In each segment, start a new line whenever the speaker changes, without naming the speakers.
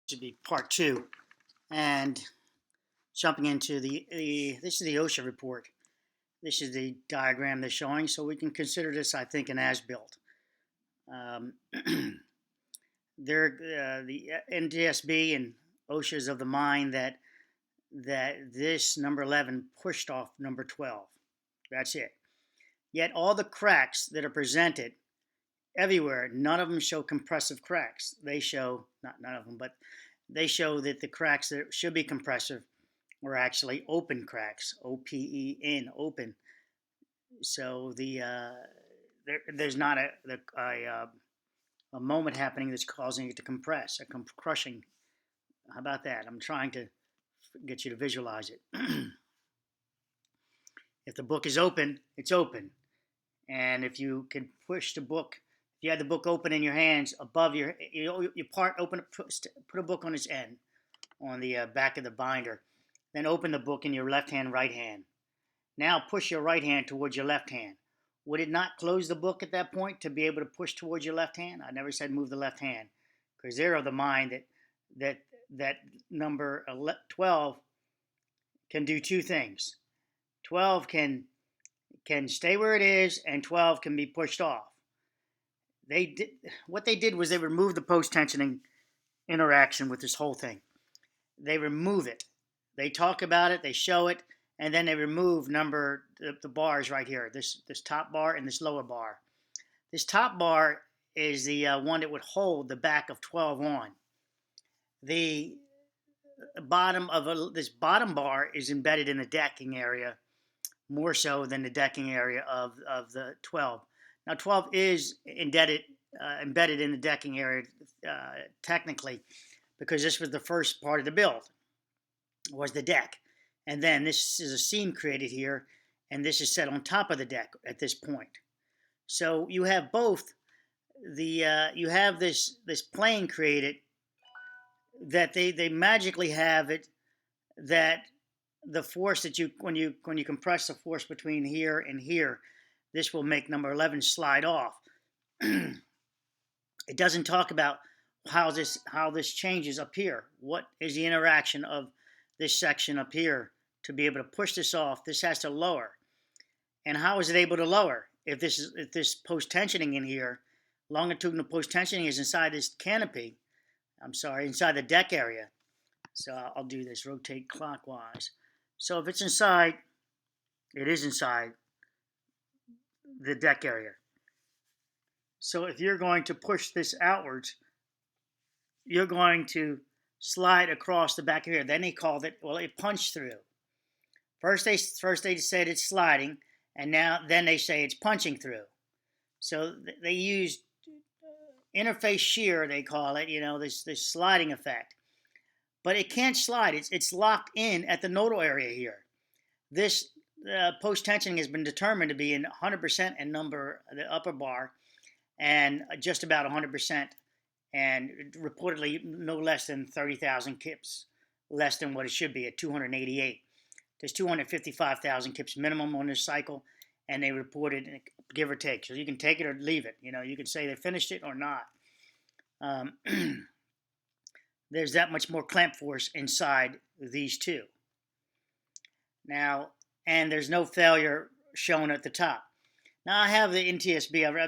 should be part 2, and jumping into this is the OSHA report. This is the diagram they're showing, so we can consider this, I think, an as-built. The Ntsb and OSHA is of the mind that this number 11 pushed off number 12. That's it. Yet all the cracks that are presented everywhere, none of them show compressive cracks. They show, not none of them, but they show that the cracks that should be compressive were actually open cracks, O-P-E-N, open. So there's not a moment happening that's causing it to compress, a crushing. How about that? I'm trying to get you to visualize it. If the book is open, it's open. And if you can push the book, if you had the book open in your hands above your part, open, put a book on its end, on the back of the binder. Then open the book in your left hand, right hand. Now push your right hand towards your left hand. Would it not close the book at that point to be able to push towards your left hand? I never said move the left hand, because they're of the mind that number 12 can do two things. 12 can stay where it is, and 12 can be pushed off. What they did was they removed the post-tensioning interaction with this whole thing. They remove it. They talk about it, they show it, and then they remove the bars right here, this top bar and this lower bar. This top bar is the one that would hold the back of 12 on. The bottom of this bottom bar is embedded in the decking area, more so than the decking area of the 12. Now 12 is embedded in the decking area technically, because this was the first part of the build, was the deck. And then this is a seam created here, and this is set on top of the deck at this point. So you have both you have this plane created that they magically have it, that the force that when you compress the force between here and here, this will make number 11 slide off. It doesn't talk about how this changes up here. What is the interaction of this section up here to be able to push this off? This has to lower. And how is it able to lower? If this post-tensioning in here, longitudinal post-tensioning is inside this canopy, inside the deck area. So I'll do this, rotate clockwise. So if it's inside, it is inside the deck area. So if you're going to push this outwards, you're going to slide across the back of here. Then they called it, well, it punched through. First they said it's sliding, and then they say it's punching through. So they used interface shear, they call it, this sliding effect. But it can't slide. It's locked in at the nodal area here. This post-tensioning has been determined to be in 100% and the upper bar, and just about 100%, and reportedly no less than 30,000 kips, less than what it should be at 288. There's 255,000 kips minimum on this cycle, and they reported, give or take. So you can take it or leave it. You can say they finished it or not. There's that much more clamp force inside these two. Now, and there's no failure shown at the top. Now I have the Ntsb. I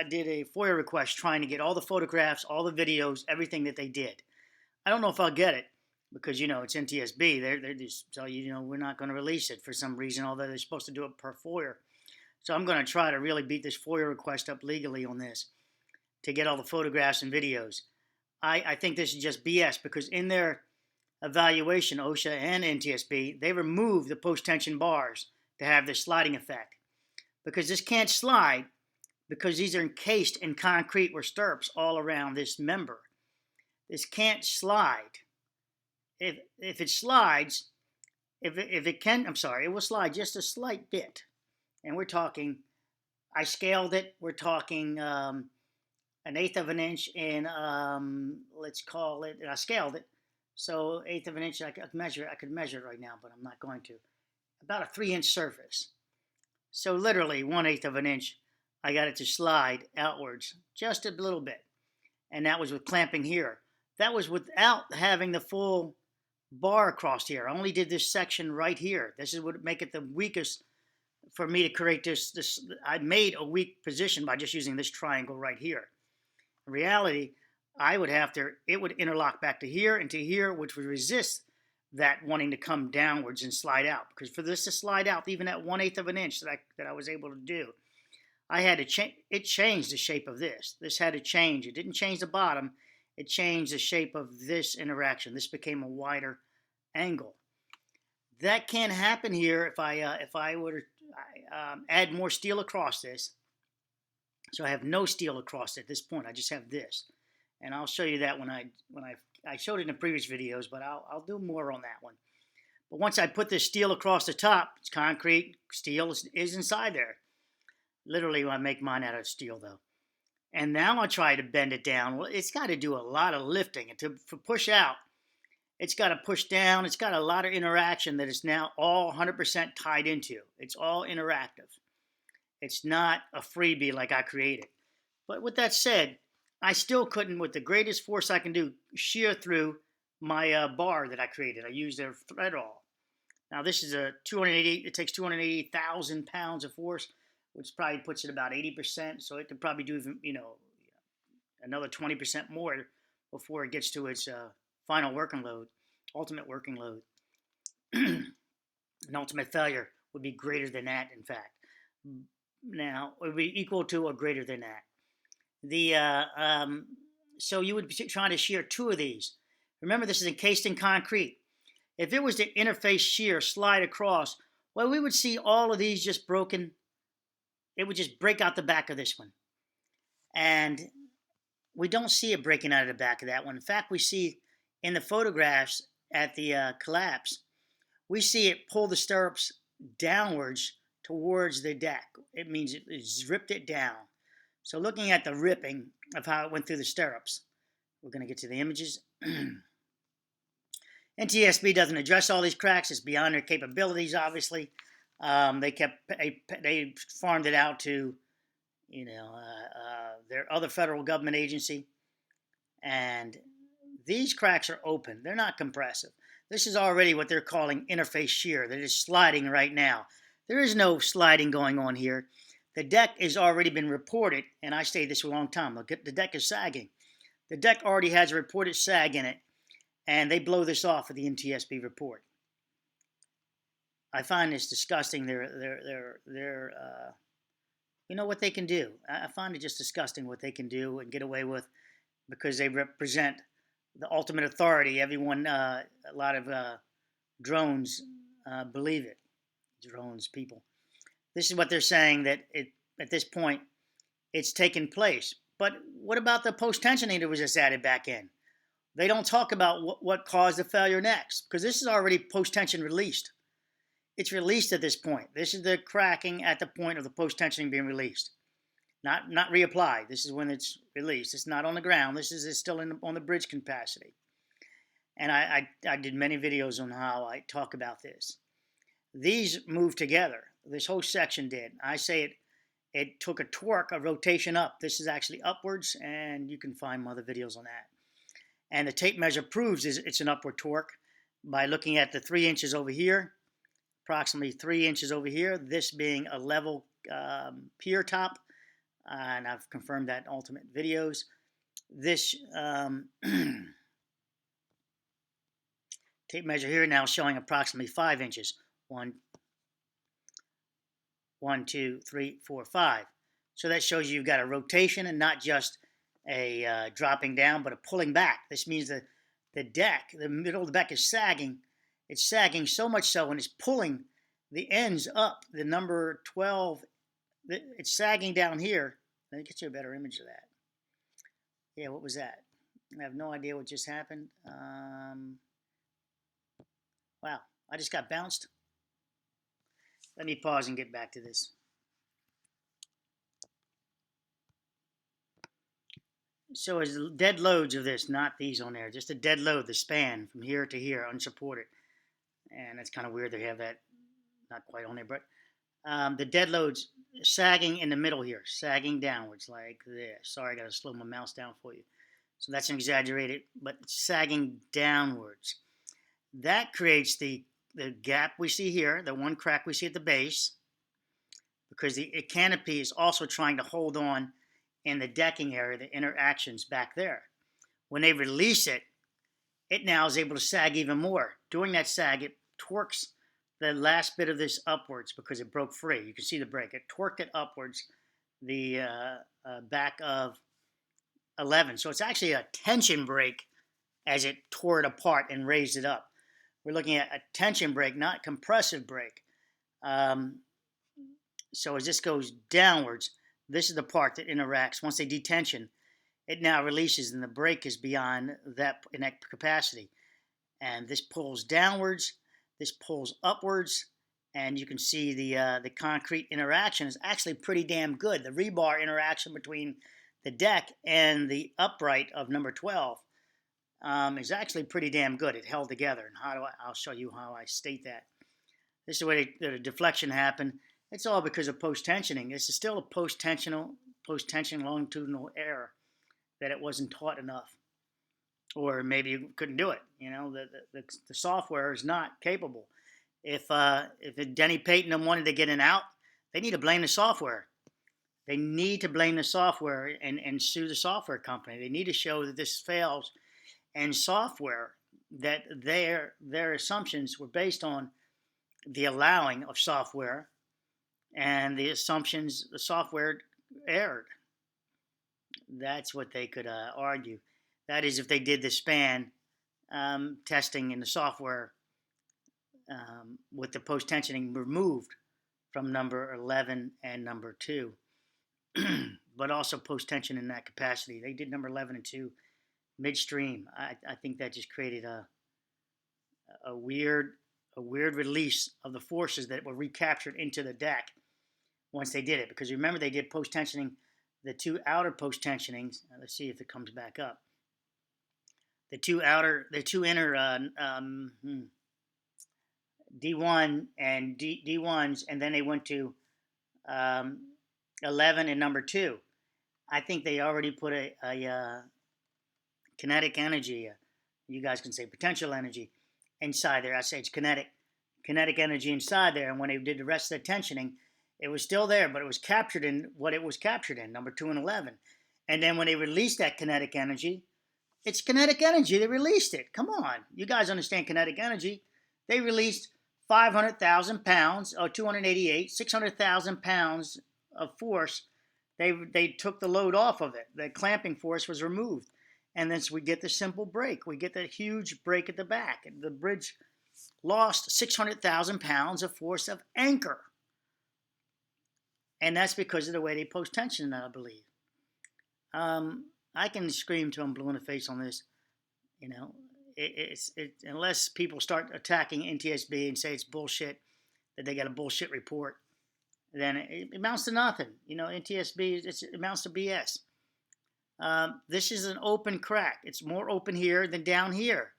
did a FOIA request trying to get all the photographs, all the videos, everything that they did. I don't know if I'll get it, because it's Ntsb. They're just tell you, we're not going to release it for some reason, although they're supposed to do it per FOIA. So I'm going to try to really beat this FOIA request up legally on this to get all the photographs and videos. I think this is just BS, because in their evaluation, OSHA and Ntsb, they removed the post-tension bars to have this sliding effect. Because this can't slide, because these are encased in concrete or stirrups all around this member. This can't slide. If it slides, if it can, it will slide just a slight bit. And we're talking, I scaled it, we're talking 1/8 of an inch in, let's call it, I scaled it. So 1/8 of an inch, I could measure it right now, but I'm not going to. About a 3-inch surface. So literally 1/8 of an inch, I got it to slide outwards just a little bit. And that was with clamping here. that was without having the full bar across here. I only did this section right here. This is what would make it the weakest for me to create this. I made a weak position by just using this triangle right here. In reality, it would interlock back to here and to here, which would resist that wanting to come downwards and slide out. Because for this to slide out, even at 1/8 of an inch that I was able to do, I had to change. It changed the shape of this. This had to change. It didn't change the bottom. It changed the shape of this interaction. This became a wider angle. That can't happen here if I were to add more steel across this. So I have no steel across at this point. I just have this, and I'll show you that when I showed it in the previous videos, but I'll do more on that one. But once I put this steel across the top, it's concrete. Steel is inside there. Literally, I make mine out of steel though. And now I'll try to bend it down. Well, it's got to do a lot of lifting, and to push out, it's got to push down. It's got a lot of interaction that is now all 100% tied into. It's all interactive. It's not a freebie like I created. But with that said, I still couldn't, with the greatest force I can do, shear through my bar that I created. I used a thread awl. Now this is a 280. It takes 280,000 pounds of force, which probably puts it about 80%. So it could probably do even, another 20% more before it gets to its final working load, ultimate working load. An ultimate failure would be greater than that, in fact. Now, it would be equal to or greater than that. So you would be trying to shear 2 of these. Remember, this is encased in concrete. If it was to interface shear, slide across, well, we would see all of these just broken. It would just break out the back of this one. And we don't see it breaking out of the back of that one. In fact, we see in the photographs at the collapse, we see it pull the stirrups downwards towards the deck. It means it's ripped it down. So looking at the ripping of how it went through the stirrups, we're going to get to the images. Ntsb doesn't address all these cracks. It's beyond their capabilities, obviously. They farmed it out to, their other federal government agency. And these cracks are open. They're not compressive. This is already what they're calling interface shear. That is sliding right now. There is no sliding going on here. The deck has already been reported, and I stayed this for a long time. Look, the deck is sagging. The deck already has a reported sag in it, and they blow this off of the Ntsb report. I find this disgusting. What they can do. I find it just disgusting what they can do and get away with, because they represent the ultimate authority. Everyone, a lot of drones believe it. Drones, people. This is what they're saying, that at this point it's taken place. But what about the post-tensioning that was just added back in? They don't talk about what caused the failure next, because this is already post-tension released. It's released at this point. This is the cracking at the point of the post-tensioning being released. Not reapplied. This is when it's released. It's not on the ground. This is still on the bridge capacity. And I did many videos on how I talk about this. These move together. This whole section did. I say it took a torque, a rotation up. This is actually upwards, and you can find my other videos on that. And the tape measure proves it's an upward torque by looking at the 3 inches over here, approximately 3 inches over here, this being a level pier top, and I've confirmed that in ultimate videos. This tape measure here now showing approximately 5 inches. 1, 2, 3, 4, 5. So that shows you've got a rotation and not just a dropping down, but a pulling back. This means that the deck, the middle of the deck is sagging. It's sagging so much so, and it's pulling the ends up. The number 12, it's sagging down here. Let me get you a better image of that. Yeah, what was that? I have no idea what just happened. Wow, I just got bounced. Let me pause and get back to this. So as dead loads of this, not these on there, just a dead load, the span from here to here, unsupported. And it's kind of weird they have that not quite on there, but the dead loads sagging in the middle here, sagging downwards like this. Sorry, I got to slow my mouse down for you. So that's an exaggerated, but it's sagging downwards. That creates the gap we see here, the one crack we see at the base, because the canopy is also trying to hold on in the decking area, the interactions back there. When they release it, it now is able to sag even more. During that sag, it torques the last bit of this upwards because it broke free. You can see the break. It torqued it upwards, the back of 11. So it's actually a tension break as it tore it apart and raised it up. We're looking at a tension break, not compressive break. So as this goes downwards, this is the part that interacts. Once they detension, it now releases, and the break is beyond that in that capacity. And this pulls downwards, this pulls upwards, and you can see the concrete interaction is actually pretty damn good. The rebar interaction between the deck and the upright of number 12 is actually pretty damn good. It held together, and I'll show you how I state that. This is the way the deflection happened. It's all because of post-tensioning. This is still a post-tension longitudinal error that it wasn't taught enough, or maybe you couldn't do it. You know, the software is not capable. If Denny Payton wanted to get an out, they need to blame the software. They need to blame the software and sue the software company. They need to show that this fails, and software that their assumptions were based on the allowing of software, and the assumptions the software erred. That's what they could argue. That is, if they did the span testing in the software with the post-tensioning removed from number 11 and number 2, but also post-tension in that capacity. They did number 11 and 2 midstream. I think that just created a weird release of the forces that were recaptured into the deck once they did it. Because remember, they did post-tensioning, the two outer post-tensionings. Let's see if it comes back up. The two inner D1 and D1s, and then they went to 11 and number 2. I think they already put a kinetic energy, you guys can say potential energy, inside there. I say it's kinetic energy inside there, and when they did the rest of the tensioning, it was still there, but it was captured in what it was captured in, number 2 and 11. And then when they released that kinetic energy, it's kinetic energy. They released it. Come on. You guys understand kinetic energy. They released 500,000 pounds, or 288, 600,000 pounds of force. They took the load off of it. The clamping force was removed. And then so we get the simple break. We get that huge break at the back. And the bridge lost 600,000 pounds of force of anchor. And that's because of the way they post-tension that, I believe. I can scream till I'm blue in the face on this. You know, unless people start attacking Ntsb and say it's bullshit, that they got a bullshit report, then it amounts to nothing. You know, Ntsb, it amounts to BS. This is an open crack. It's more open here than down here.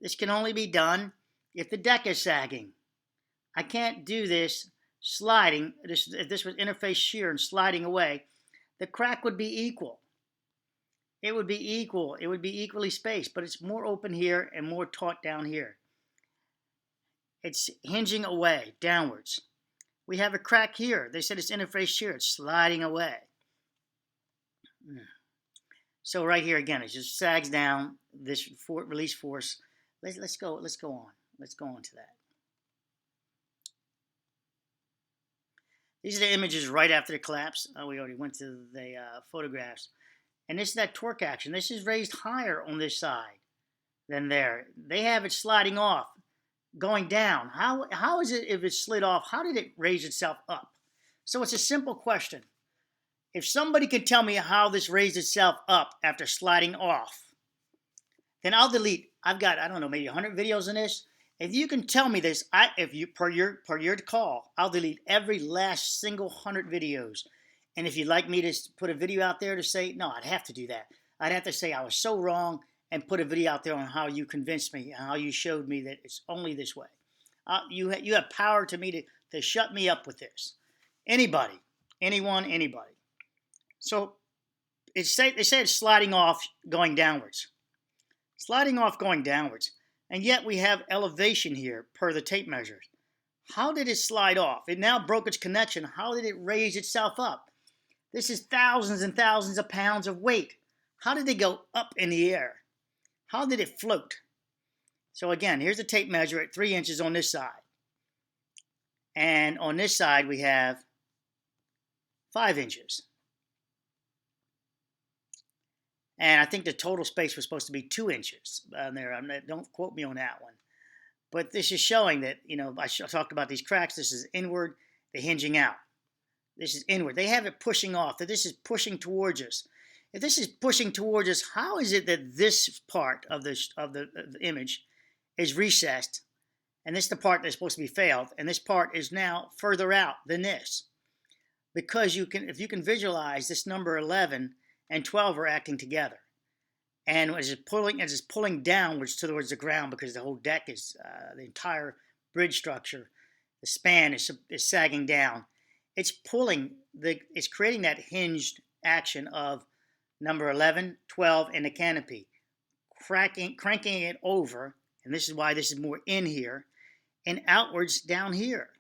This can only be done if the deck is sagging. I can't do this sliding. If this was interface shear and sliding away, the crack would be equal. It would be equal. It would be equally spaced, but it's more open here and more taut down here. It's hinging away, downwards. We have a crack here. They said it's interface shear. It's sliding away. So right here again, it just sags down. This release force. Let's go on. Let's go on to that. These are the images right after the collapse. We already went to the photographs. And this is that torque action. This is raised higher on this side than there. They have it sliding off, going down. How is it, if it slid off, how did it raise itself up? So it's a simple question. If somebody can tell me how this raised itself up after sliding off, then I'll delete. I've got, I don't know, maybe 100 videos in this. If you can tell me this, per your call, I'll delete every last single 100 videos. And if you'd like me to put a video out there to say, no, I'd have to do that. I'd have to say I was so wrong and put a video out there on how you convinced me, how you showed me that it's only this way. You have power to me to shut me up with this. Anybody, anyone, anybody. So they say it's sliding off going downwards. Sliding off going downwards. And yet we have elevation here per the tape measure. How did it slide off? It now broke its connection. How did it raise itself up? This is thousands and thousands of pounds of weight. How did it go up in the air? How did it float? So again, here's the tape measure at 3 inches on this side. And on this side we have 5 inches. And I think the total space was supposed to be 2 inches there. Don't quote me on that one. But this is showing that, I talked about these cracks. This is inward, the hinging out. This is inward. They have it pushing off. That this is pushing towards us. If this is pushing towards us, how is it that this part of the image is recessed, and this is the part that's supposed to be failed, and this part is now further out than this? Because if you can visualize, this number 11 and 12 are acting together, and as it's pulling downwards towards the ground, because the whole deck is the entire bridge structure, the span is sagging down. It's it's creating that hinged action of number 11, 12, and the canopy, cranking it over, and this is why this is more in here, and outwards down here.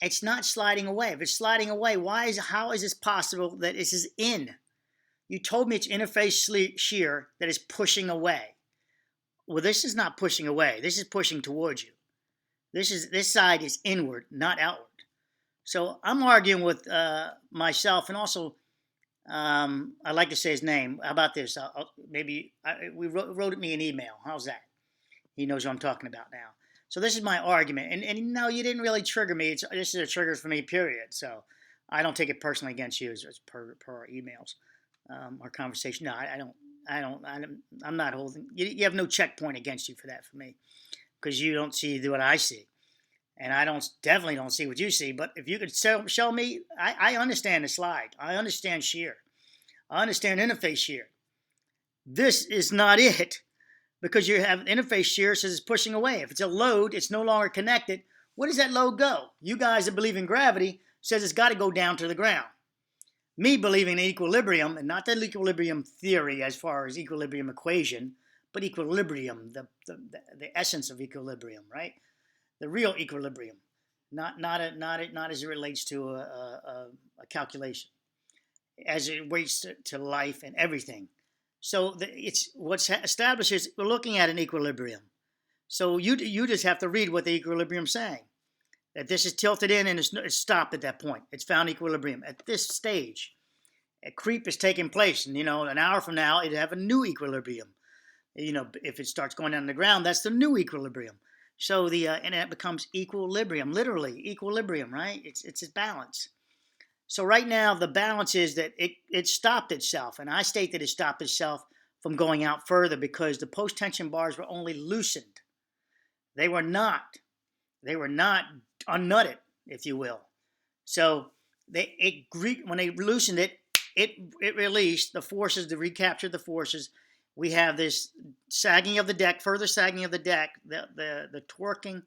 It's not sliding away. If it's sliding away, how is this possible that this is in? You told me it's interface shear that is pushing away. Well, this is not pushing away. This is pushing towards you. This side is inward, not outward. So I'm arguing with myself, and also I'd like to say his name. How about this? We wrote me an email. How's that? He knows what I'm talking about now. So this is my argument. And no, you didn't really trigger me. This is a trigger for me, period. So I don't take it personally against you as per our emails, our conversation. No, I'm not holding. You have no checkpoint against you for that for me, because you don't see what I see. And I definitely don't see what you see. But if you could show me, I understand the slide. I understand shear. I understand interface shear. This is not it, because you have interface shear says it's pushing away. If it's a load, it's no longer connected. Where does that load go? You guys that believe in gravity says it's got to go down to the ground. Me believing in equilibrium, and not the equilibrium theory as far as equilibrium equation, but equilibrium, the essence of equilibrium, right? The real equilibrium, not as it relates to a calculation, as it relates to life and everything. So it's what's established is we're looking at an equilibrium. So you just have to read what the equilibrium's saying. That this is tilted in and it's stopped at that point. It's found equilibrium at this stage. A creep is taking place, and an hour from now it'll have a new equilibrium. If it starts going down the ground, that's the new equilibrium. So and it becomes equilibrium, literally equilibrium, right? It's a balance. So right now the balance is that it stopped itself, and I state that it stopped itself from going out further because the post-tension bars were only loosened. They were not unnutted, if you will. So when they loosened it, it released the forces to recapture the forces. We have this sagging of the deck, further sagging of the deck, the torquing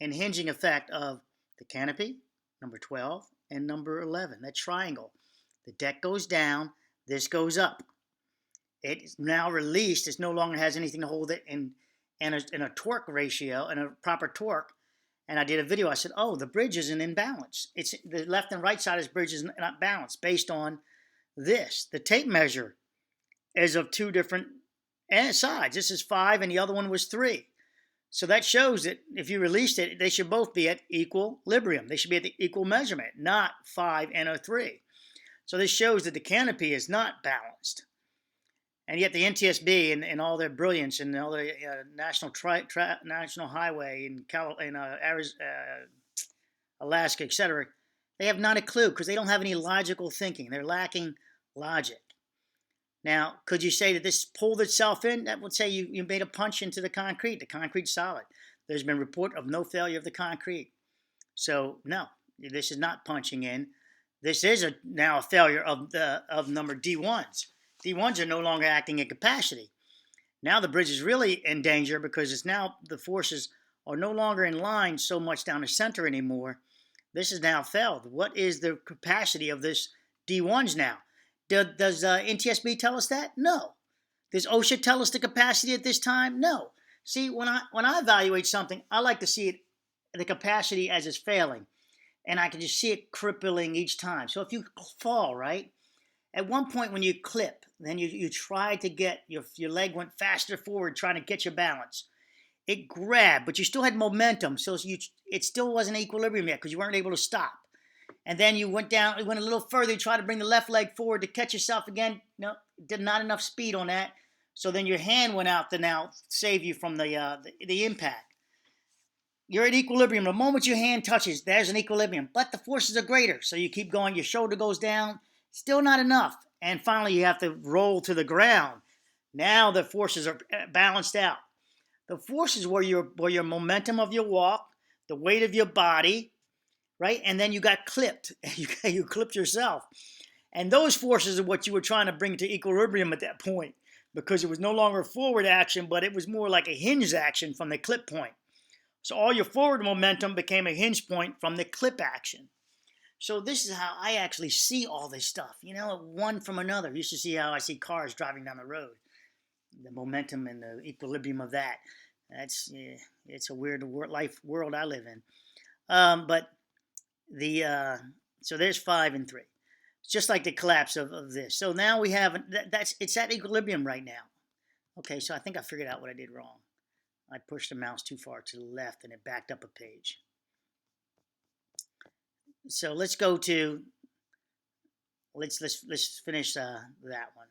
and hinging effect of the canopy, number 12, and number 11, that triangle. The deck goes down, this goes up. It is now released. It no longer has anything to hold it in a torque ratio, and a proper torque. And I did a video. I said, the bridge isn't in balance. It's the left and right side of this bridge is not balanced based on this. The tape measure is of two different sides. This is 5 and the other one was 3. So that shows that if you released it, they should both be at equilibrium. They should be at the equal measurement, not 5 and a 3. So this shows that the canopy is not balanced. And yet the Ntsb and all their brilliance and all the national highway in Alaska, etc., they have not a clue because they don't have any logical thinking. They're lacking logic. Now, could you say that this pulled itself in? That would say you made a punch into the concrete. The concrete's solid. There's been report of no failure of the concrete. So, no, this is not punching in. This is now a failure of number D1s. D1s are no longer acting at capacity. Now the bridge is really in danger because it's now the forces are no longer in line so much down the center anymore. This is now failed. What is the capacity of this D1s now? Does NTSB tell us that? No. Does OSHA tell us the capacity at this time? No. See, when I evaluate something, I like to see it, the capacity as it's failing, and I can just see it crippling each time. So if you fall, right, at one point when you clip, then you try to get your leg went faster forward, trying to get your balance. It grabbed, but you still had momentum, so it still wasn't equilibrium yet because you weren't able to stop. And then you went down, you went a little further, you tried to bring the left leg forward to catch yourself again. No, did not enough speed on that. So then your hand went out to now save you from the impact. You're at equilibrium. The moment your hand touches, there's an equilibrium, but the forces are greater. So you keep going, your shoulder goes down, still not enough. And finally, you have to roll to the ground. Now the forces are balanced out. The forces were your momentum of your walk, the weight of your body, right? And then you got clipped. You clipped yourself. And those forces are what you were trying to bring to equilibrium at that point, because it was no longer forward action, but it was more like a hinge action from the clip point. So all your forward momentum became a hinge point from the clip action. So this is how I actually see all this stuff, one from another. You should see how I see cars driving down the road. The momentum and the equilibrium of that. It's a weird world I live in. But so there's 5 and 3. It's just like the collapse of this. So now we have, it's at equilibrium right now. Okay, so I think I figured out what I did wrong. I pushed the mouse too far to the left and it backed up a page. So let's go to, let's finish that one.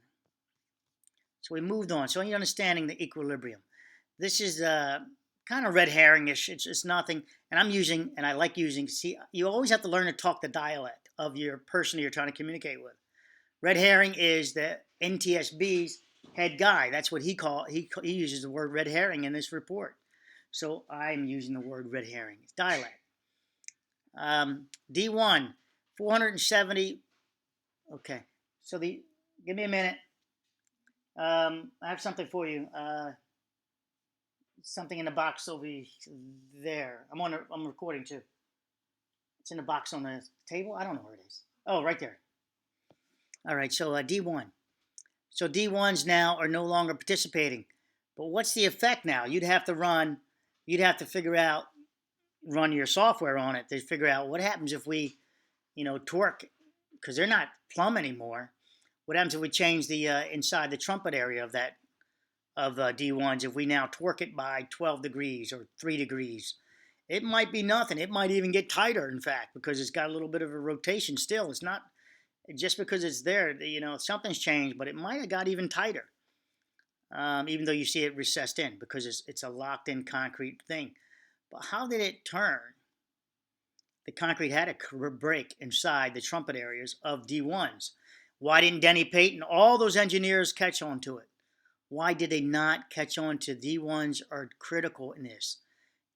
So we moved on. So you're understanding the equilibrium. This is kind of red herring-ish. It's nothing. And I like using, see, you always have to learn to talk the dialect of your person you're trying to communicate with. Red herring is the NTSB's head guy. That's what he uses the word red herring in this report. So I'm using the word red herring. It's dialect. D1, 470. Okay. So give me a minute. I have something for you. Something in the box over there. I'm recording too. It's in the box on the table. I don't know where it is. Oh, right there. All right. So D1. So D1s now are no longer participating. But what's the effect now? You'd have to run your software on it to figure out what happens if we, torque, because they're not plumb anymore. What happens if we change the inside the trumpet area of D1s, if we now torque it by 12 degrees or 3 degrees? It might be nothing. It might even get tighter, in fact, because it's got a little bit of a rotation still. It's not just because it's there, something's changed, but it might have got even tighter, even though you see it recessed in, because it's a locked-in concrete thing. But how did it turn? The concrete had a break inside the trumpet areas of D1s. Why didn't Denny Payton, all those engineers, catch on to it? Why did they not catch on to D1s are critical in this?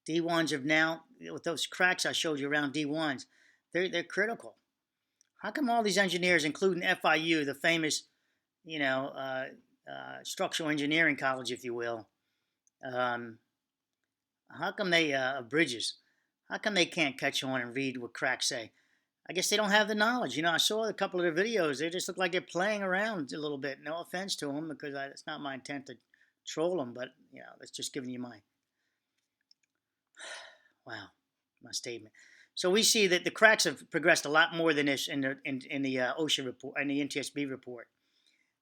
D1s have now, with those cracks I showed you around D1s, they're critical. How come all these engineers, including FIU, the famous, structural engineering college, if you will, how come they, Bridges, how come they can't catch on and read what cracks say? I guess they don't have the knowledge. I saw a couple of their videos. They just look like they're playing around a little bit. No offense to them, because it's not my intent to troll them, but, that's just giving you my statement. So we see that the cracks have progressed a lot more than this in the OSHA report and the NTSB report.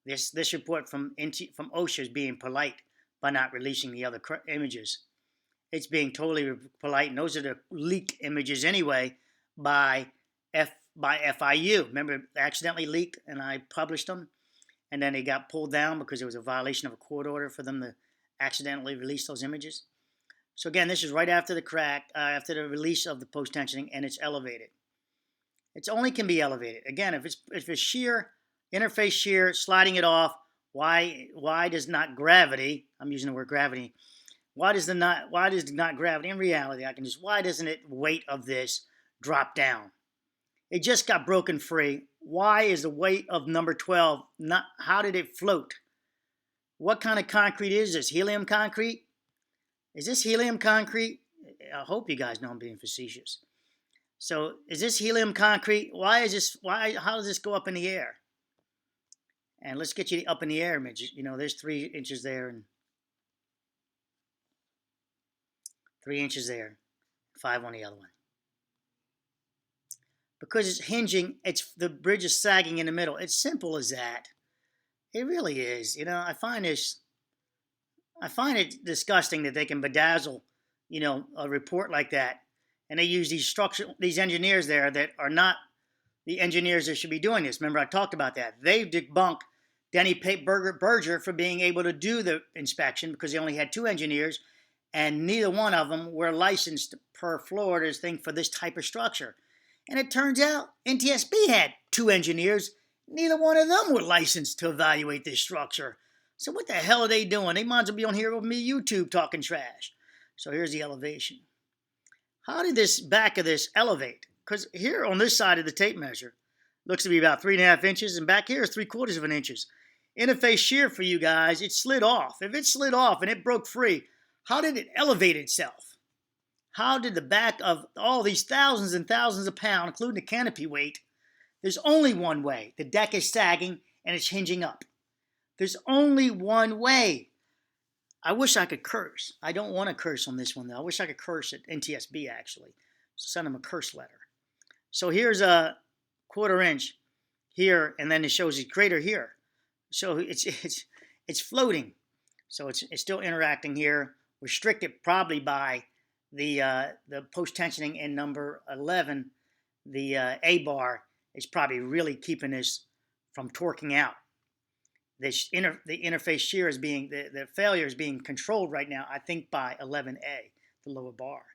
This report from OSHA is being polite by not releasing the other images. It's being totally polite, and those are the leaked images anyway by FIU. Remember, they accidentally leaked, and I published them, and then they got pulled down because it was a violation of a court order for them to accidentally release those images. So again, this is right after the crack, after the release of the post-tensioning, and it's elevated. It only can be elevated. Again, if it's shear, interface shear, sliding it off, why does not gravity? I'm using the word gravity. Why does not gravity? In reality, why doesn't it weight of this drop down? It just got broken free. Why is the weight of number 12 not? How did it float? What kind of concrete is this? Helium concrete? Is this helium concrete? I hope you guys know I'm being facetious. So is this helium concrete? How does this go up in the air? And let's get you up in the air image. You know, there's 3 inches there and 3 inches there, 5 on the other one. Because it's hinging, the bridge is sagging in the middle. It's simple as that. It really is. You know, I find it disgusting that they can bedazzle, you know, a report like that, and they use these engineers there that are not the engineers that should be doing this. Remember, I talked about that. They debunked Denny Berger for being able to do the inspection because they only had 2 engineers, and neither one of them were licensed per Florida's thing for this type of structure. And it turns out Ntsb had 2 engineers. Neither one of them were licensed to evaluate this structure. So what the hell are they doing? They might as well be on here with me YouTube talking trash. So here's the elevation. How did this back of this elevate? Because here on this side of the tape measure, looks to be about 3.5 inches, and back here is 3/4 of an inch. Interface shear for you guys, it slid off. If it slid off and it broke free, how did it elevate itself? How did the back of all these thousands and thousands of pounds, including the canopy weight, there's only one way. The deck is sagging and it's hinging up. There's only one way. I wish I could curse. I don't want to curse on this one, though. I wish I could curse at Ntsb, actually. Send them a curse letter. So here's a 1/4 inch here, and then it shows a crater here. So it's floating. So it's still interacting here, restricted probably by the post-tensioning in number 11. The A bar is probably really keeping this from torquing out. The interface shear is being, the failure is being controlled right now, I think, by 11A, the lower bar.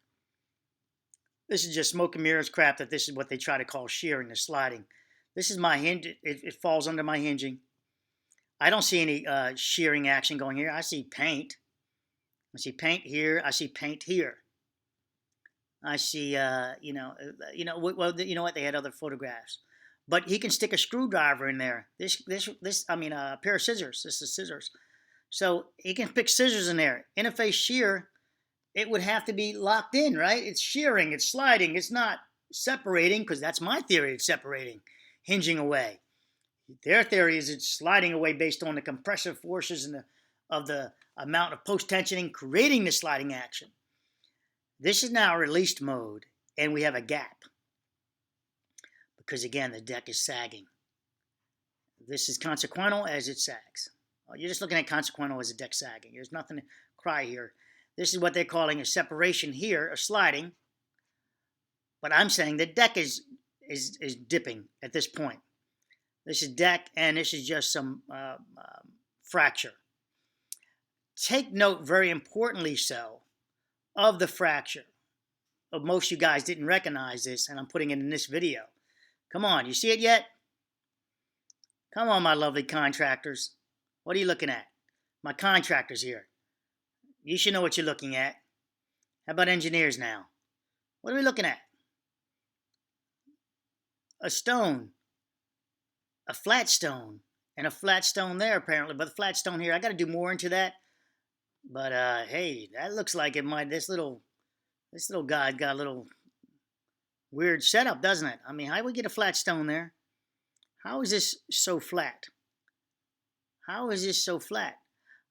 This is just smoke and mirrors crap that this is what they try to call shearing, the sliding. This is my hinge. It falls under my hinging. I don't see any shearing action going here. I see paint. I see paint here. I see paint here. I see, well, you know what? They had other photographs. But he can stick a screwdriver in there. A pair of scissors. This is scissors. So he can pick scissors in there. Interface shear, it would have to be locked in, right? It's shearing, it's sliding, it's not separating, because that's my theory, it's separating, hinging away. Their theory is it's sliding away based on the compressive forces and of the amount of post-tensioning creating the sliding action. This is now released mode, and we have a gap. Because again, the deck is sagging. This is consequential as it sags. You're just looking at consequential as the deck sagging. There's nothing to cry here. This is what they're calling a separation here, a sliding. But I'm saying the deck is dipping at this point. This is deck, and this is just some fracture. Take note, very importantly so, of the fracture. Most of you guys didn't recognize this, and I'm putting it in this video. Come on, you see it yet? Come on, my lovely contractors. What are you looking at? My contractors here. You should know what you're looking at. How about engineers now? What are we looking at? A stone. A flat stone. And a flat stone there, apparently. But the flat stone here, I got to do more into that. But, hey, that looks like it might, this little guy got a little weird setup, doesn't it? I mean, how do we get a flat stone there? How is this so flat? How is this so flat?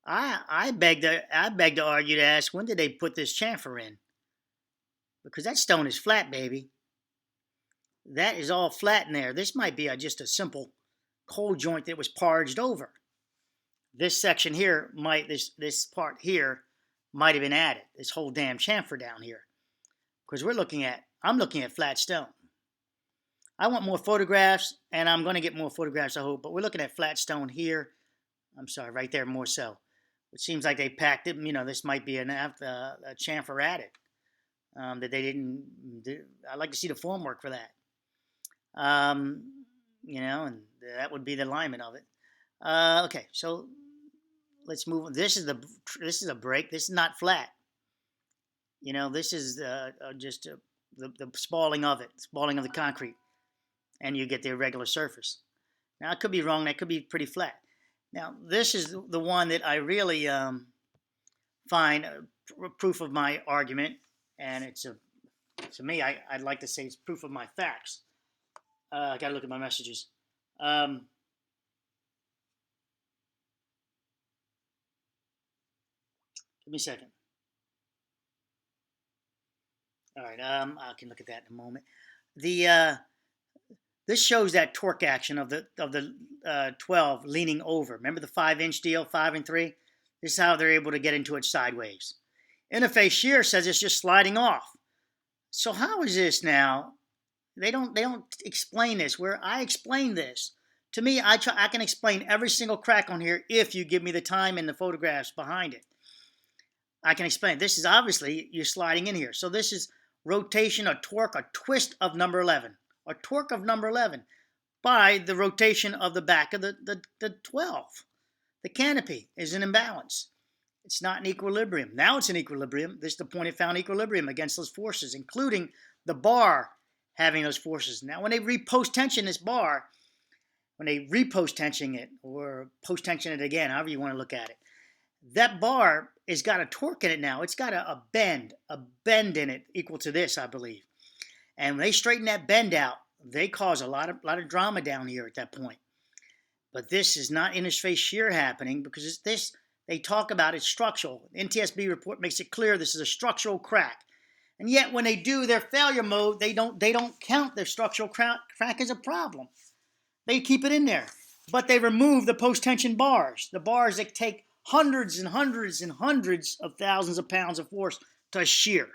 I beg to argue to ask, when did they put this chamfer in? Because that stone is flat, baby. That is all flat in there. This might be just a simple cold joint that was parged over. This section here this part here might have been added. This whole damn chamfer down here. Because I'm looking at flat stone. I want more photographs, and I'm going to get more photographs, I hope. But we're looking at flat stone here. I'm sorry, right there more so. It seems like they packed it. You know, this might be a chamfer added that they didn't do. I'd like to see the formwork for that. You know, and that would be the alignment of it. Okay, so let's move on. This is a break. This is not flat. You know, this is just the spalling of it, spalling of the concrete, and you get the irregular surface. Now, I could be wrong. That could be pretty flat. Now, this is the one that I really find proof of my argument, and to me, I'd like to say it's proof of my facts. I got to look at my messages. Give me a second. All right, I can look at that in a moment. This shows that torque action of the 12 leaning over. Remember the 5-inch deal, 5 and 3? This is how they're able to get into it sideways. Interface shear says it's just sliding off. So how is this now? They don't explain this. Where I explain this, to me, I can explain every single crack on here if you give me the time and the photographs behind it. I can explain. This is obviously you're sliding in here. So this is rotation, a torque, a twist of number 11. A torque of number 11 by the rotation of the back of the 12. The canopy is in imbalance. It's not in equilibrium. Now it's in equilibrium. This is the point it found equilibrium against those forces, including the bar having those forces. Now when they repost tension this bar, when they repost tension it or post tension it again, however you want to look at it, that bar has got a torque in it now. It's got a bend in it equal to this, I believe. And when they straighten that bend out, they cause a lot of drama down here at that point. But this is not interface shear happening because it's this. They talk about it's structural. The Ntsb report makes it clear this is a structural crack. And yet when they do their failure mode, they don't count their structural crack as a problem. They keep it in there. But they remove the post-tension bars. The bars that take hundreds and hundreds and hundreds of thousands of pounds of force to shear.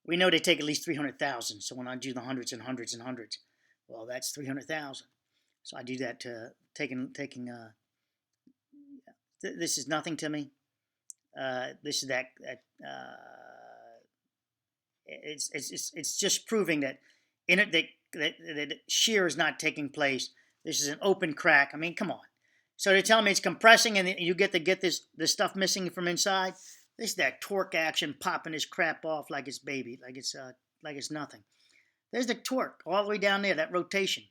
We know they take at least 300,000. So when I do the hundreds and hundreds and hundreds, well, that's 300,000. So I do that to this is nothing to me. This is it's just proving that that shear is not taking place. This is an open crack. I mean, come on. So they're telling me it's compressing and you get this stuff missing from inside. This is that torque action popping this crap off like it's baby, like it's nothing. There's the torque all the way down there, that rotation.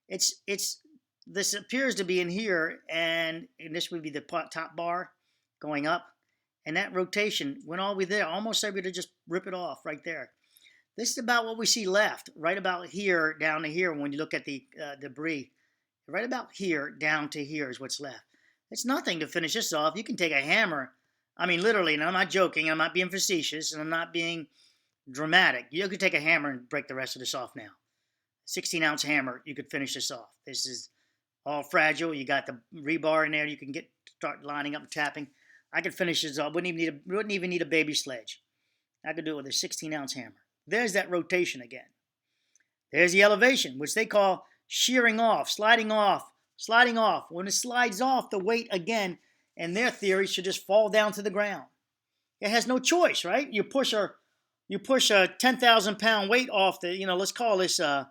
This appears to be in here, and this would be the top bar going up, and that rotation went all the way there, almost able to just rip it off right there. This is about what we see left, right about here down to here when you look at the debris. Right about here down to here is what's left. It's nothing to finish this off. You can take a hammer. I mean, literally, and I'm not joking, I'm not being facetious, and I'm not being dramatic. You could take a hammer and break the rest of this off now. 16-ounce hammer, you could finish this off. This is all fragile. You got the rebar in there. You can start lining up and tapping. I could finish this off. Wouldn't even need a baby sledge. I could do it with a 16-ounce hammer. There's that rotation again. There's the elevation, which they call shearing off, sliding off, sliding off. When it slides off, the weight again, in their theory, should just fall down to the ground. It has no choice, right? You push a 10,000-pound weight off the, let's call this, I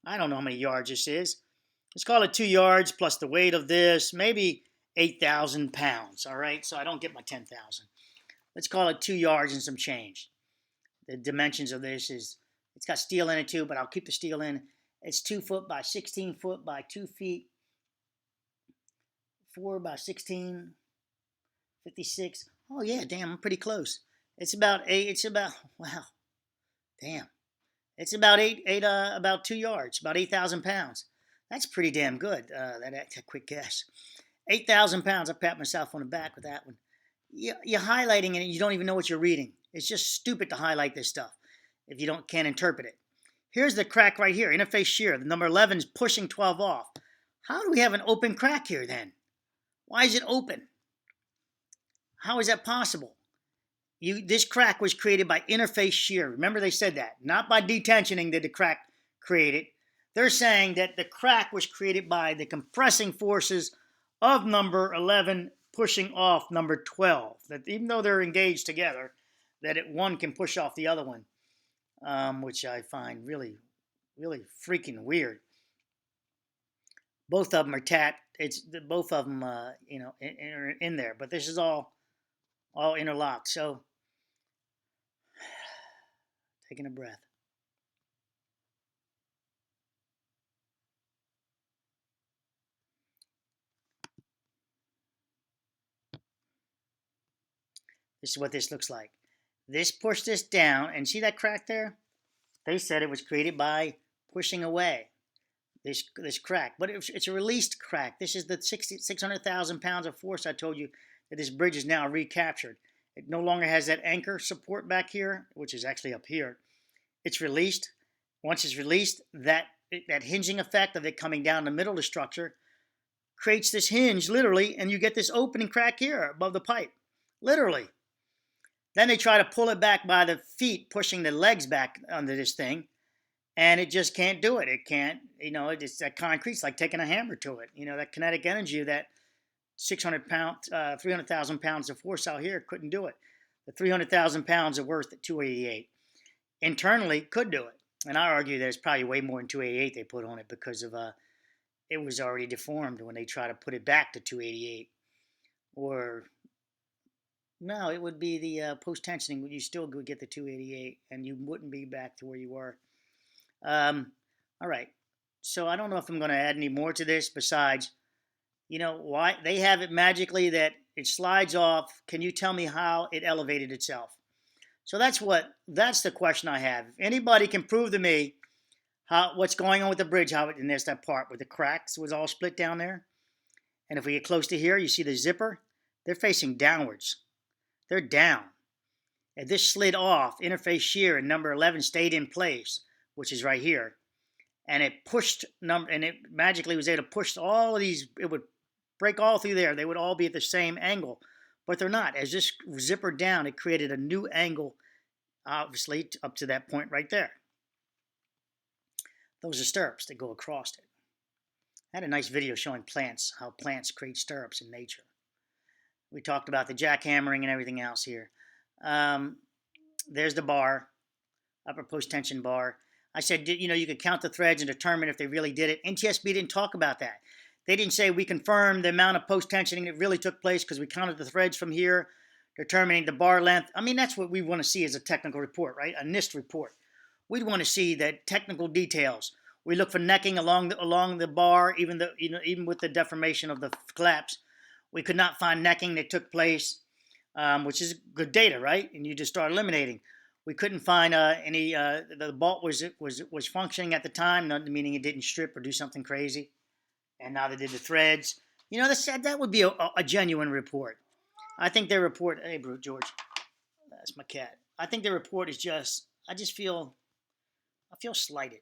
don't know how many yards this is. Let's call it 2 yards plus the weight of this, maybe 8,000 pounds, all right? So I don't get my 10,000. Let's call it 2 yards and some change. The dimensions of this is, it's got steel in it too, but I'll keep the steel in. It's 2 foot by 16 foot by 2 feet. 4 by 16, 56. Oh yeah, damn, I'm pretty close. Wow, damn. It's about 2 yards, about 8,000 pounds. That's pretty damn good, that quick guess. 8,000 pounds, I pat myself on the back with that one. You're highlighting it and you don't even know what you're reading. It's just stupid to highlight this stuff if you can't interpret it. Here's the crack right here, interface shear. The number 11 is pushing 12 off. How do we have an open crack here then? Why is it open? How is that possible? This crack was created by interface shear. Remember they said that. Not by detensioning did the crack create it. They're saying that the crack was created by the compressing forces of number 11 pushing off number 12. That even though they're engaged together, that one can push off the other one, which I find really, really freaking weird. Both of them are tapped. Both of them, are in there. But this is all interlocked. So, taking a breath. This is what this looks like. This pushed this down, and see that crack there? They said it was created by pushing away this crack, but it's a released crack. This is the 600,000 pounds of force I told you that this bridge is now recaptured. It no longer has that anchor support back here, which is actually up here. It's released. Once it's released, that hinging effect of it coming down the middle of the structure creates this hinge, literally, and you get this opening crack here above the pipe, literally. Then they try to pull it back by the feet, pushing the legs back under this thing, and it just can't do it. It can't, it's that concrete's like taking a hammer to it. That kinetic energy of that 300,000 pounds of force out here couldn't do it. The 300,000 pounds of worth at 288 internally could do it. And I argue there's probably way more than 288 they put on it because of it was already deformed when they try to put it back to 288. Or no, it would be the post-tensioning. You still would get the 288, and you wouldn't be back to where you were. All right. So I don't know if I'm going to add any more to this besides, why they have it magically that it slides off. Can you tell me how it elevated itself? So that's the question I have. If anybody can prove to me what's going on with the bridge, and there's that part where the cracks was all split down there. And if we get close to here, you see the zipper, they're facing downwards. They're down. And this slid off, interface shear, and number 11 stayed in place, which is right here. And it pushed and it magically was able to push all of these. It would break all through there. They would all be at the same angle, but they're not. As this zippered down, it created a new angle, obviously, up to that point right there. Those are stirrups that go across it. I had a nice video showing how plants create stirrups in nature. We talked about the jackhammering and everything else here. There's the bar, upper post-tension bar. I said, you could count the threads and determine if they really did it. Ntsb didn't talk about that. They didn't say we confirmed the amount of post-tensioning that really took place because we counted the threads from here, determining the bar length. I mean, that's what we want to see as a technical report, right? A NIST report. We'd want to see the technical details. We look for necking along the bar, even with the deformation of the collapse. We could not find necking that took place, which is good data, right? And you just start eliminating. We couldn't find any. The bolt was functioning at the time, meaning it didn't strip or do something crazy. And now they did the threads. That would be a genuine report. I think their report. Hey, George, that's my cat. I think their report is just. I feel slighted.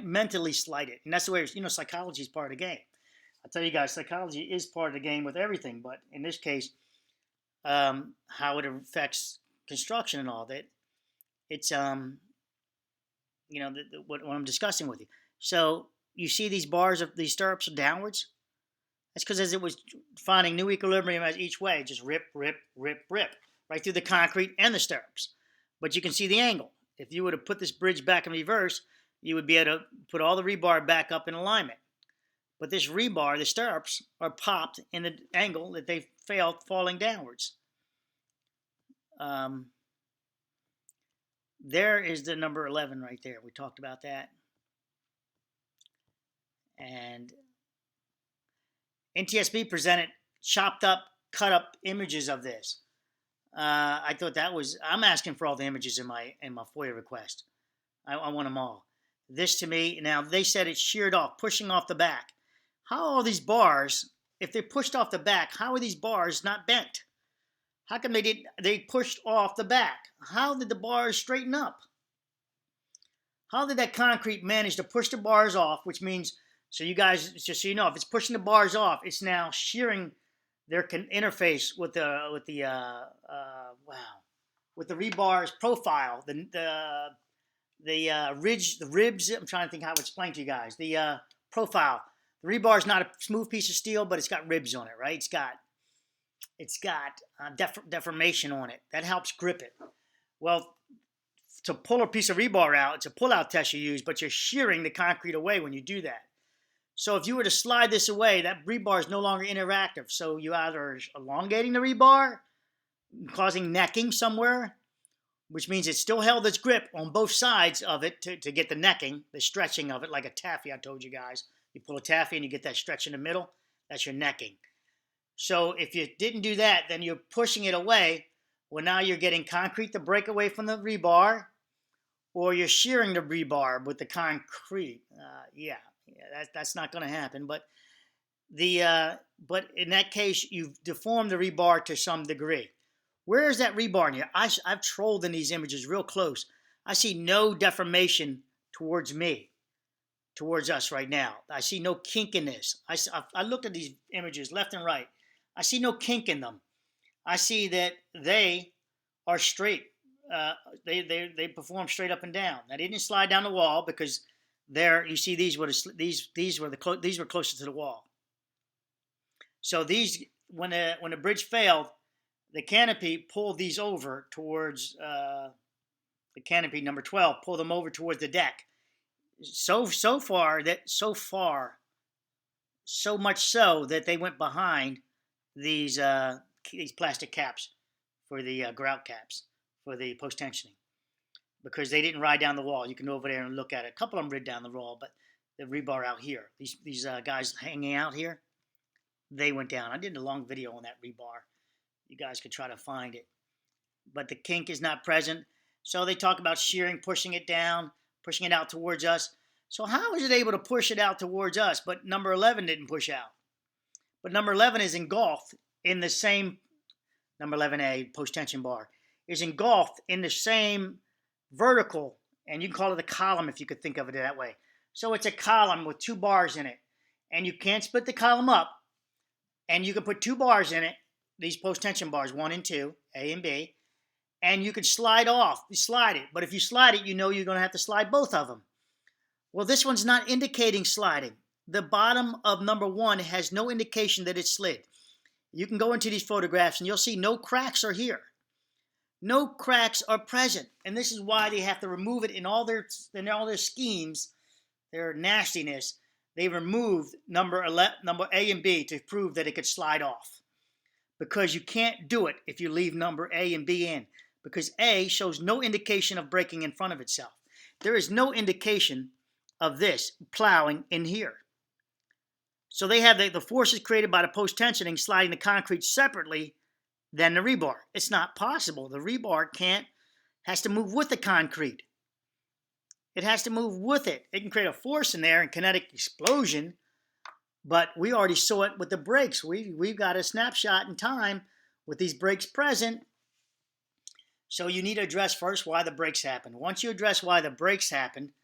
Mentally slighted, and that's the way. Psychology is part of the game. I tell you guys, psychology is part of the game with everything, but in this case, how it affects construction and all that, it's what I'm discussing with you. So you see these bars of these stirrups are downwards. That's because as it was finding new equilibrium as each way, just rip, rip, rip, rip, right through the concrete and the stirrups. But you can see the angle. If you were to put this bridge back in reverse, you would be able to put all the rebar back up in alignment. But this rebar, the stirrups, are popped in the angle that they failed falling downwards. There is the number 11 right there. We talked about that. And Ntsb presented chopped up, cut up images of this. I thought I'm asking for all the images in my FOIA request. I want them all. This to me, now they said it's sheared off, pushing off the back. How are these bars, if they're pushed off the back, how are these bars not bent? How come they pushed off the back? How did the bars straighten up? How did that concrete manage to push the bars off, which means, so you guys, just so you know, if it's pushing the bars off, it's now shearing their interface with the rebar's profile, the ribs. I'm trying to think how to explain to you guys the profile. The rebar is not a smooth piece of steel, but it's got ribs on it, right? It's got deformation on it. That helps grip it. Well, to pull a piece of rebar out, it's a pull-out test you use, but you're shearing the concrete away when you do that. So if you were to slide this away, that rebar is no longer interactive. So you either are elongating the rebar, causing necking somewhere, which means it still held its grip on both sides of it to get the necking, the stretching of it, like a taffy I told you guys. You pull a taffy and you get that stretch in the middle. That's your necking. So if you didn't do that, then you're pushing it away. Well, now you're getting concrete to break away from the rebar, or you're shearing the rebar with the concrete. That's not going to happen. But But in that case, you've deformed the rebar to some degree. Where is that rebar in here? I've trolled in these images real close. I see no deformation towards me, towards us right now. I see no kink in this. I looked at these images left and right. I see no kink in them. I see that they are straight. They perform straight up and down. Now, they didn't slide down the wall because there you see these were closer to the wall. So these, when the bridge failed, the canopy pulled these over towards the canopy number 12, pulled them over towards the deck. So much so that they went behind these plastic caps for the grout caps for the post tensioning, because they didn't ride down the wall. You can go over there and look at it. A couple of them rid down the wall, but the rebar out here, these guys hanging out here, they went down. I did a long video on that rebar. You guys could try to find it. But the kink is not present. So they talk about shearing, pushing it down, pushing it out towards us. So how is it able to push it out towards us, but number 11 didn't push out? But number 11 is engulfed in the same, number 11A, post-tension bar, is engulfed in the same vertical, and you can call it a column if you could think of it that way. So it's a column with two bars in it, and you can't split the column up, and you can put two bars in it, these post-tension bars, 1 and 2, A and B, and you could slide it. But if you slide it, you know you're going to have to slide both of them. Well, this one's not indicating sliding. The bottom of number 1 has no indication that it slid. You can go into these photographs and you'll see no cracks are here. No cracks are present. And this is why they have to remove it in all their schemes, their nastiness. They removed number A and B to prove that it could slide off. Because you can't do it if you leave number A and B in. Because A shows no indication of breaking in front of itself. There is no indication of this plowing in here. So they have the forces created by the post-tensioning sliding the concrete separately than the rebar. It's not possible. The rebar has to move with the concrete. It has to move with it. It can create a force in there and kinetic explosion, but we already saw it with the brakes. We've got a snapshot in time with these brakes present. So you need to address first why the brakes happen. Once you address why the brakes happen,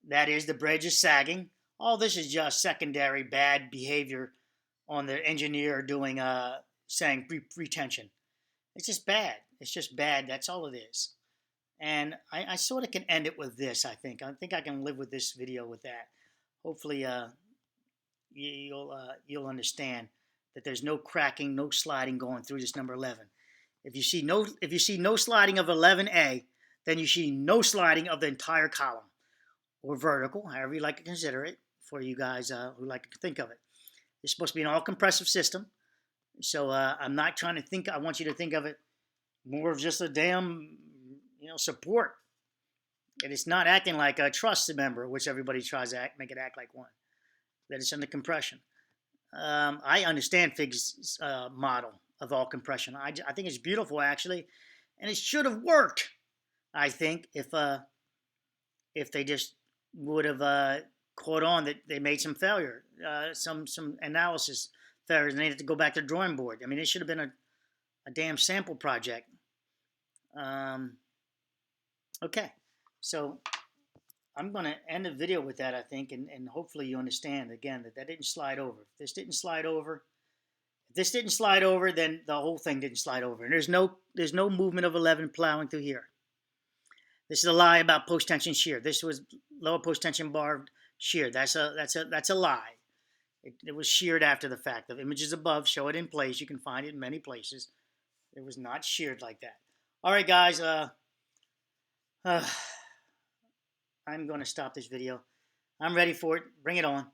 that is, the bridge is sagging. All this is just secondary bad behavior on the engineer doing saying retention. It's just bad. It's just bad. That's all it is. And I sort of can end it with this, I think. I think I can live with this video with that. Hopefully you'll understand that there's no cracking, no sliding going through this number 11. If you see no sliding of 11A, then you see no sliding of the entire column, or vertical, however you like to consider it, for you guys who like to think of it. It's supposed to be an all-compressive system, so I'm not trying to think. I want you to think of it more of just a damn, support. And it's not acting like a truss member, which everybody tries to make it act like one. That it's under compression. I understand Fig's model of all compression. I think it's beautiful, actually, and it should have worked. I think if they just would have caught on that they made some failure, some analysis failures, and they had to go back to the drawing board. I mean, it should have been a damn sample project. Okay, so I'm going to end the video with that, I think, and hopefully you understand, again, that didn't slide over. If this didn't slide over, then the whole thing didn't slide over. And there's no movement of 11 plowing through here. This is a lie about post-tension shear. This was lower post-tension bar shear. That's a lie. It was sheared after the fact. The images above show it in place. You can find it in many places. It was not sheared like that. All right, guys. I'm going to stop this video. I'm ready for it. Bring it on.